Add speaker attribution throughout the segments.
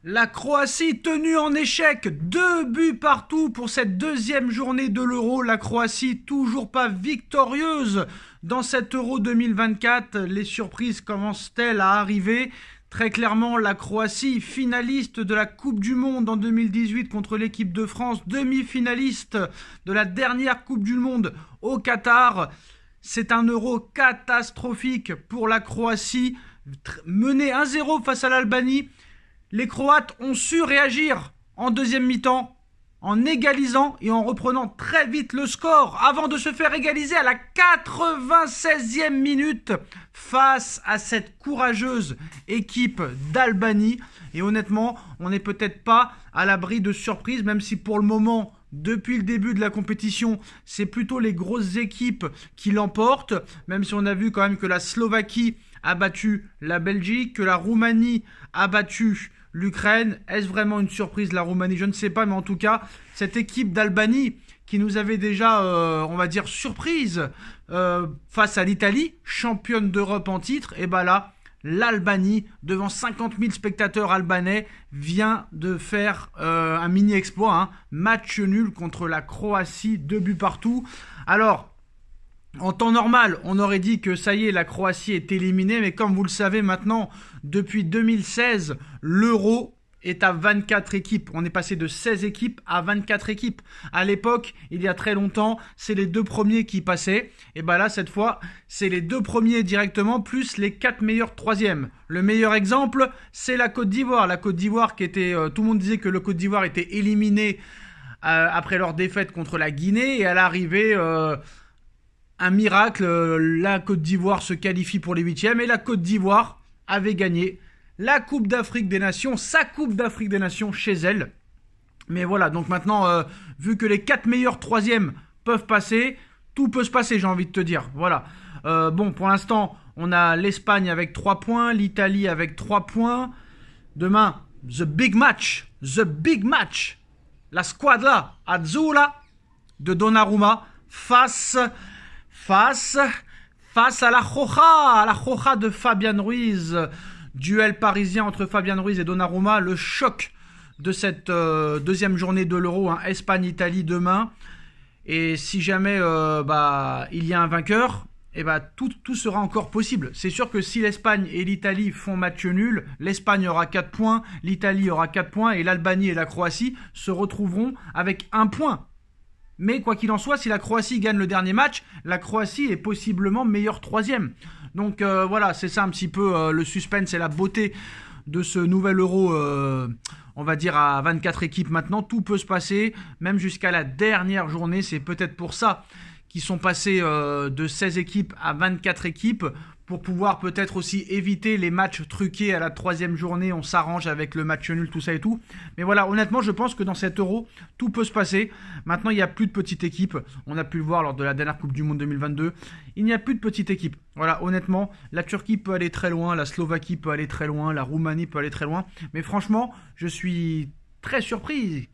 Speaker 1: La Croatie tenue en échec, 2 buts partout pour cette deuxième journée de l'Euro. La Croatie toujours pas victorieuse dans cet Euro 2024. Les surprises commencent-elles à arriver? Très clairement, la Croatie, finaliste de la Coupe du Monde en 2018 contre l'équipe de France, demi-finaliste de la dernière Coupe du Monde au Qatar. C'est un Euro catastrophique pour la Croatie, menée 1-0 face à l'Albanie. Les Croates ont su réagir en deuxième mi-temps en égalisant et en reprenant très vite le score avant de se faire égaliser à la 96e minute face à cette courageuse équipe d'Albanie. Et honnêtement, on n'est peut-être pas à l'abri de surprises, même si pour le moment, depuis le début de la compétition, c'est plutôt les grosses équipes qui l'emportent, même si on a vu quand même que la Slovaquie a battu la Belgique, que la Roumanie a battu l'Ukraine. Est-ce vraiment une surprise, la Roumanie? Je ne sais pas, mais en tout cas, cette équipe d'Albanie qui nous avait déjà, on va dire, surprise face à l'Italie, championne d'Europe en titre, et bien là, l'Albanie, devant 50 000 spectateurs albanais, vient de faire un mini-exploit, match nul contre la Croatie, 2 buts partout. Alors, en temps normal, on aurait dit que ça y est, la Croatie est éliminée, mais comme vous le savez maintenant, depuis 2016, l'Euro est à 24 équipes. On est passé de 16 équipes à 24 équipes. À l'époque, il y a très longtemps, c'est les 2 premiers qui passaient. Et bien là, cette fois, c'est les 2 premiers directement, plus les 4 meilleurs troisièmes. Le meilleur exemple, c'est la Côte d'Ivoire. La Côte d'Ivoire qui était... tout le monde disait que le Côte d'Ivoire était éliminé après leur défaite contre la Guinée. Et à l'arrivée... un miracle, la Côte d'Ivoire se qualifie pour les 8e et la Côte d'Ivoire avait gagné la Coupe d'Afrique des Nations, sa Coupe d'Afrique des Nations chez elle. Mais voilà, donc maintenant, vu que les 4 meilleurs 3e peuvent passer, tout peut se passer, j'ai envie de te dire. Voilà. Bon, pour l'instant, on a l'Espagne avec 3 points, l'Italie avec 3 points. Demain, the big match, la squadra azzurra de Donnarumma face à la Roja de Fabian Ruiz. Duel parisien entre Fabian Ruiz et Donnarumma. Le choc de cette deuxième journée de l'Euro, Espagne-Italie demain. Et si jamais il y a un vainqueur, tout sera encore possible. C'est sûr que si l'Espagne et l'Italie font match nul, l'Espagne aura 4 points, l'Italie aura 4 points et l'Albanie et la Croatie se retrouveront avec 1 point. Mais quoi qu'il en soit, si la Croatie gagne le dernier match, la Croatie est possiblement meilleure 3e. Donc voilà, c'est ça un petit peu le suspense et la beauté de ce nouvel Euro, on va dire à 24 équipes maintenant. Tout peut se passer, même jusqu'à la dernière journée. C'est peut-être pour ça qu'ils sont passés de 16 équipes à 24 équipes, pour pouvoir peut-être aussi éviter les matchs truqués à la 3e journée. On s'arrange avec le match nul, tout ça et tout. Mais voilà, honnêtement, je pense que dans cet Euro, tout peut se passer. Maintenant, il n'y a plus de petites équipes. On a pu le voir lors de la dernière Coupe du Monde 2022. Il n'y a plus de petites équipes. Voilà, honnêtement, la Turquie peut aller très loin, la Slovaquie peut aller très loin, la Roumanie peut aller très loin. Mais franchement, je suis très surpris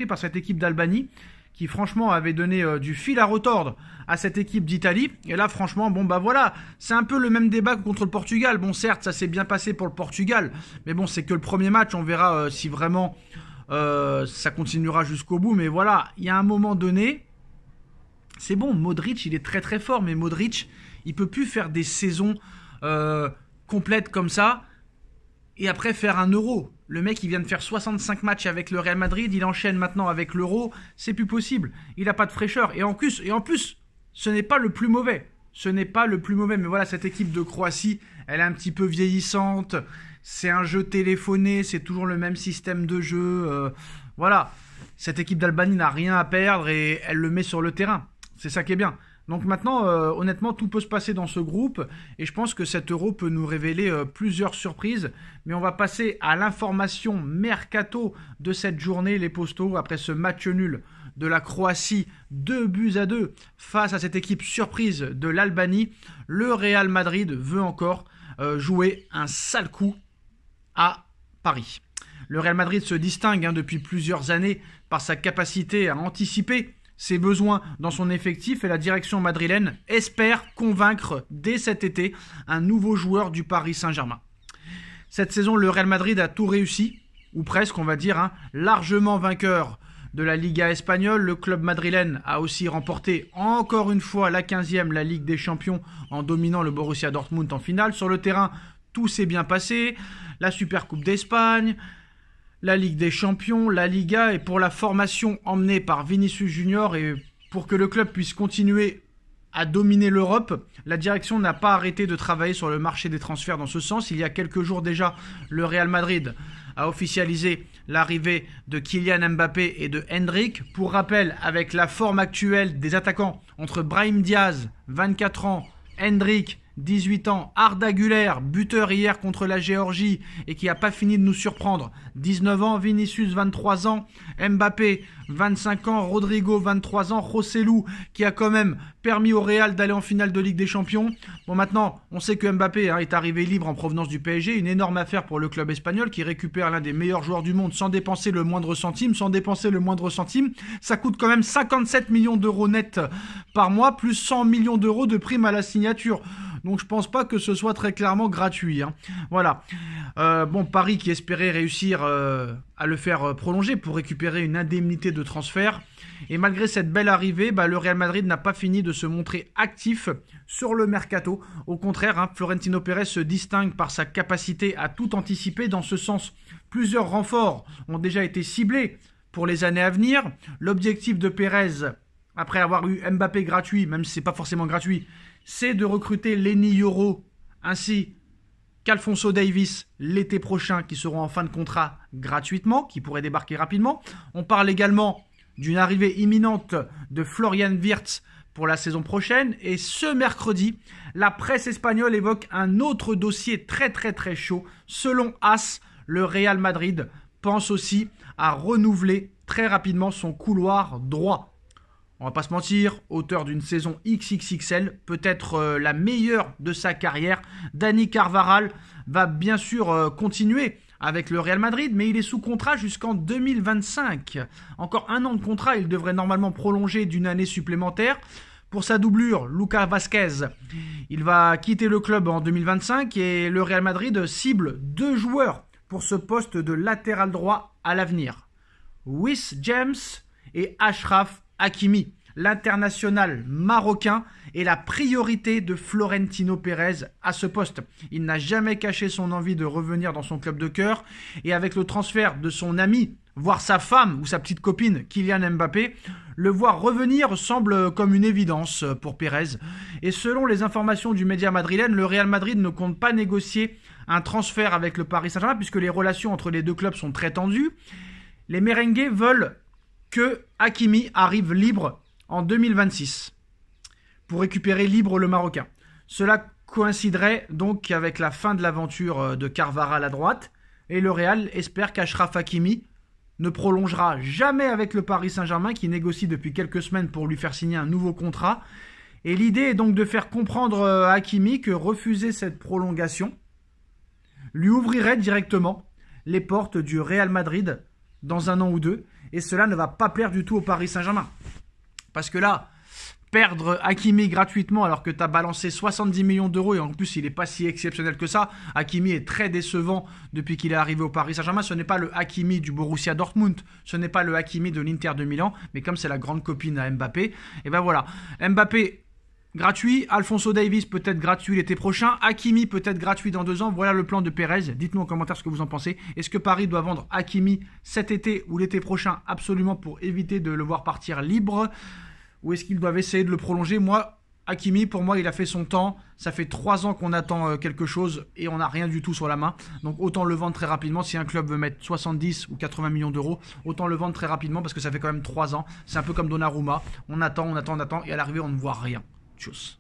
Speaker 1: par cette équipe d'Albanie, qui franchement avait donné du fil à retordre à cette équipe d'Italie. Et là, franchement, voilà, c'est un peu le même débat que contre le Portugal. Bon, certes, ça s'est bien passé pour le Portugal, mais bon, c'est que le premier match, on verra si vraiment ça continuera jusqu'au bout. Mais voilà, il y a un moment donné, c'est bon, Modric, il est très très fort, mais Modric, il peut plus faire des saisons complètes comme ça, et après faire un Euro. Le mec, il vient de faire 65 matchs avec le Real Madrid, il enchaîne maintenant avec l'Euro, c'est plus possible. Il n'a pas de fraîcheur. Et en plus, ce n'est pas le plus mauvais. Mais voilà, cette équipe de Croatie, elle est un petit peu vieillissante. C'est un jeu téléphoné, c'est toujours le même système de jeu. Voilà, cette équipe d'Albanie n'a rien à perdre et elle le met sur le terrain. C'est ça qui est bien. Donc maintenant, honnêtement, tout peut se passer dans ce groupe et je pense que cet Euro peut nous révéler plusieurs surprises. Mais on va passer à l'information mercato de cette journée, les postos, après ce match nul de la Croatie, 2-2 face à cette équipe surprise de l'Albanie. Le Real Madrid veut encore jouer un sale coup à Paris. Le Real Madrid se distingue depuis plusieurs années par sa capacité à anticiper ses besoins dans son effectif et la direction madrilène espère convaincre dès cet été un nouveau joueur du Paris Saint-Germain. Cette saison, le Real Madrid a tout réussi ou presque on va dire, hein, largement vainqueur de la Liga espagnole. Le club madrilène a aussi remporté encore une fois la 15e, la Ligue des Champions, en dominant le Borussia Dortmund en finale. Sur le terrain, tout s'est bien passé. La Supercoupe d'Espagne, la Ligue des Champions, la Liga, et pour la formation emmenée par Vinicius Junior et pour que le club puisse continuer à dominer l'Europe, la direction n'a pas arrêté de travailler sur le marché des transferts dans ce sens. Il y a quelques jours déjà, le Real Madrid a officialisé l'arrivée de Kylian Mbappé et de Endrick. Pour rappel, avec la forme actuelle des attaquants entre Brahim Diaz, 24 ans, Endrick, 18 ans, Arda Güler, buteur hier contre la Géorgie et qui n'a pas fini de nous surprendre, 19 ans, Vinicius, 23 ans, Mbappé, 25 ans, Rodrigo, 23 ans, Joselu, qui a quand même permis au Real d'aller en finale de Ligue des Champions. Bon, maintenant, on sait que Mbappé est arrivé libre en provenance du PSG, une énorme affaire pour le club espagnol qui récupère l'un des meilleurs joueurs du monde sans dépenser le moindre centime. Ça coûte quand même 57 millions d'euros net par mois, plus 100 millions d'euros de primes à la signature. Donc je pense pas que ce soit très clairement gratuit. Hein. Voilà. Paris qui espérait réussir à le faire prolonger pour récupérer une indemnité de transfert. Et malgré cette belle arrivée, le Real Madrid n'a pas fini de se montrer actif sur le mercato. Au contraire, Florentino Pérez se distingue par sa capacité à tout anticiper. Dans ce sens, plusieurs renforts ont déjà été ciblés pour les années à venir. L'objectif de Pérez, après avoir eu Mbappé gratuit, même si c'est pas forcément gratuit, c'est de recruter Lenny Yoro ainsi qu'Alphonso Davies l'été prochain, qui seront en fin de contrat gratuitement, qui pourraient débarquer rapidement. On parle également d'une arrivée imminente de Florian Wirtz pour la saison prochaine. Et ce mercredi, la presse espagnole évoque un autre dossier très très très chaud. Selon AS, le Real Madrid pense aussi à renouveler très rapidement son couloir droit. On va pas se mentir, auteur d'une saison XXXL, peut-être la meilleure de sa carrière, Dani Carvajal va bien sûr continuer avec le Real Madrid, mais il est sous contrat jusqu'en 2025. Encore un an de contrat, il devrait normalement prolonger d'une année supplémentaire. Pour sa doublure, Lucas Vázquez, il va quitter le club en 2025 et le Real Madrid cible 2 joueurs pour ce poste de latéral droit à l'avenir. Wiss James et Achraf Hakimi. L'international marocain est la priorité de Florentino Pérez à ce poste. Il n'a jamais caché son envie de revenir dans son club de cœur et avec le transfert de son ami, voire sa femme ou sa petite copine Kylian Mbappé, le voir revenir semble comme une évidence pour Pérez. Et selon les informations du média madrilène, le Real Madrid ne compte pas négocier un transfert avec le Paris Saint-Germain puisque les relations entre les deux clubs sont très tendues. Les merengues veulent que Hakimi arrive libre en 2026 pour récupérer libre le Marocain. Cela coïnciderait donc avec la fin de l'aventure de Carvajal à droite et le Real espère qu'Achraf Hakimi ne prolongera jamais avec le Paris Saint-Germain qui négocie depuis quelques semaines pour lui faire signer un nouveau contrat. Et l'idée est donc de faire comprendre à Hakimi que refuser cette prolongation lui ouvrirait directement les portes du Real Madrid dans un an ou deux. Et cela ne va pas plaire du tout au Paris Saint-Germain. Parce que là, perdre Hakimi gratuitement alors que tu as balancé 70 millions d'euros et en plus il n'est pas si exceptionnel que ça. Hakimi est très décevant depuis qu'il est arrivé au Paris Saint-Germain. Ce n'est pas le Hakimi du Borussia Dortmund, ce n'est pas le Hakimi de l'Inter de Milan, mais comme c'est la grande copine à Mbappé, et ben voilà. Mbappé gratuit, Alphonso Davies peut-être gratuit l'été prochain, Hakimi peut-être gratuit dans 2 ans. Voilà le plan de Pérez. Dites-nous en commentaire ce que vous en pensez. Est-ce que Paris doit vendre Hakimi cet été ou l'été prochain absolument pour éviter de le voir partir libre? Ou est-ce qu'ils doivent essayer de le prolonger? Moi, Hakimi, pour moi, il a fait son temps. Ça fait 3 ans qu'on attend quelque chose et on n'a rien du tout sur la main. Donc autant le vendre très rapidement. Si un club veut mettre 70 ou 80 millions d'euros, autant le vendre très rapidement parce que ça fait quand même 3 ans. C'est un peu comme Donnarumma. On attend et à l'arrivée, on ne voit rien. Tchuss.